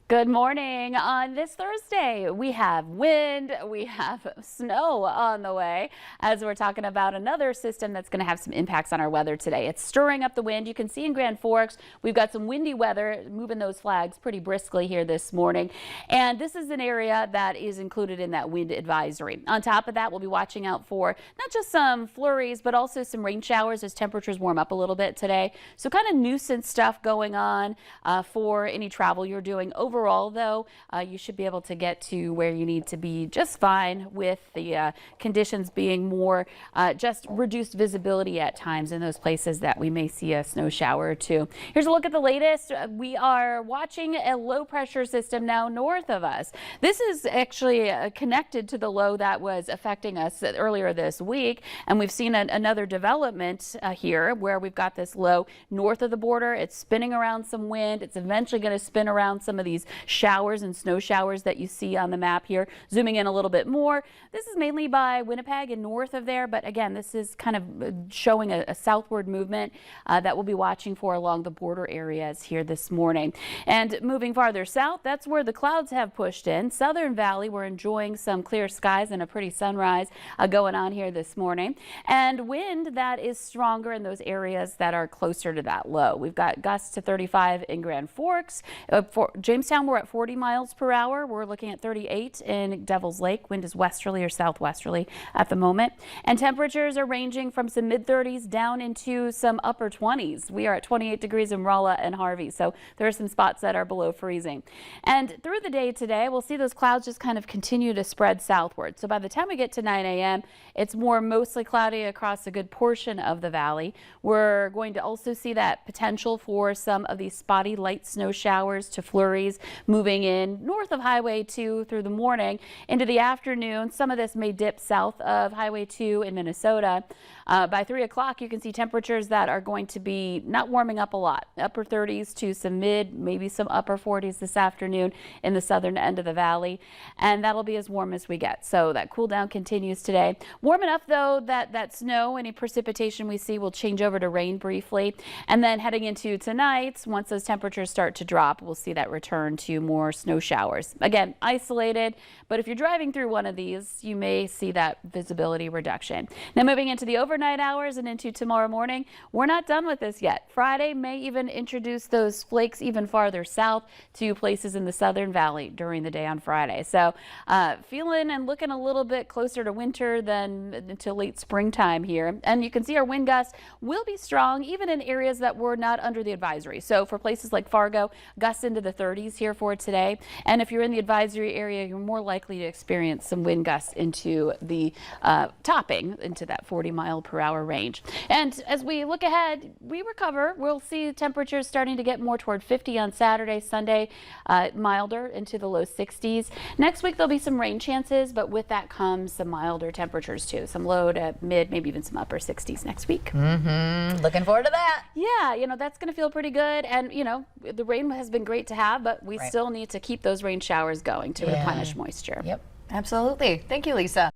Good morning. On this Thursday, we have wind, we have snow on the way as we're talking about another system that's going to have some impacts on our weather today. It's stirring up the wind. You can see in Grand Forks, we've got some windy weather moving those flags pretty briskly here this morning. And this is an area that is included in that wind advisory. On top of that, we'll be watching out for not just some flurries, but also some rain showers as temperatures warm up a little bit today. So kind of nuisance stuff going on for any travel you're doing. Overall, though, you should be able to get to where you need to be just fine, with the conditions being more just reduced visibility at times in those places that we may see a snow shower or two. Here's a look at the latest. We are watching a low pressure system now north of us. This is actually connected to the low that was affecting us earlier this week, and we've seen another development here where we've got this low north of the border. It's spinning around some wind. It's eventually going to spin around some of these showers and snow showers that you see on the map here. Zooming in a little bit more, this is mainly by Winnipeg and north of there, but again, this is kind of showing a southward movement that we'll be watching for along the border areas here this morning. And moving farther south, that's where the clouds have pushed in. Southern Valley, we're enjoying some clear skies and a pretty sunrise going on here this morning, and wind that is stronger in those areas that are closer to that low. We've got gusts to 35 in Grand Forks. For Jamestown, we're at 40 miles per hour. We're looking at 38 in Devil's Lake. Wind is westerly or southwesterly at the moment. And temperatures are ranging from some mid-30s down into some upper 20s. We are at 28 degrees in Rolla and Harvey, so there are some spots that are below freezing. And through the day today, we'll see those clouds just kind of continue to spread southward. So by the time we get to 9 a.m., it's mostly cloudy across a good portion of the valley. We're going to also see that potential for some of these spotty light snow showers to flurries moving in north of Highway 2 through the morning into the afternoon. Some of this may dip south of Highway 2 in Minnesota. By 3 o'clock, you can see temperatures that are going to be not warming up a lot. Upper 30s to some mid, maybe some upper 40s this afternoon in the southern end of the valley. And that'll be as warm as we get. So that cool down continues today. Warm enough, though, that snow, any precipitation we see will change over to rain briefly. And then heading into tonight, once those temperatures start to drop, we'll see that return to more snow showers. Again, isolated, but if you're driving through one of these, you may see that visibility reduction. Now moving into the overnight hours and into tomorrow morning, we're not done with this yet. Friday may even introduce those flakes even farther south to places in the southern valley during the day on Friday. So feeling and looking a little bit closer to winter than to late springtime here. And you can see our wind gusts will be strong even in areas that were not under the advisory. So for places like Fargo, gusts into the 30s here for today. And if you're in the advisory area, you're more likely to experience some wind gusts into the topping into that 40-mile-per-hour range. And as we look ahead, we recover. We'll see temperatures starting to get more toward 50 on Saturday, Sunday, milder into the low 60s. Next week, there'll be some rain chances, but with that comes some milder temperatures too. Some low to mid, maybe even some upper 60s next week. Looking forward to that. Yeah, that's going to feel pretty good. And, the rain has been great to have, but we still need to keep those rain showers going to replenish moisture. Yep, absolutely. Thank you, Lisa.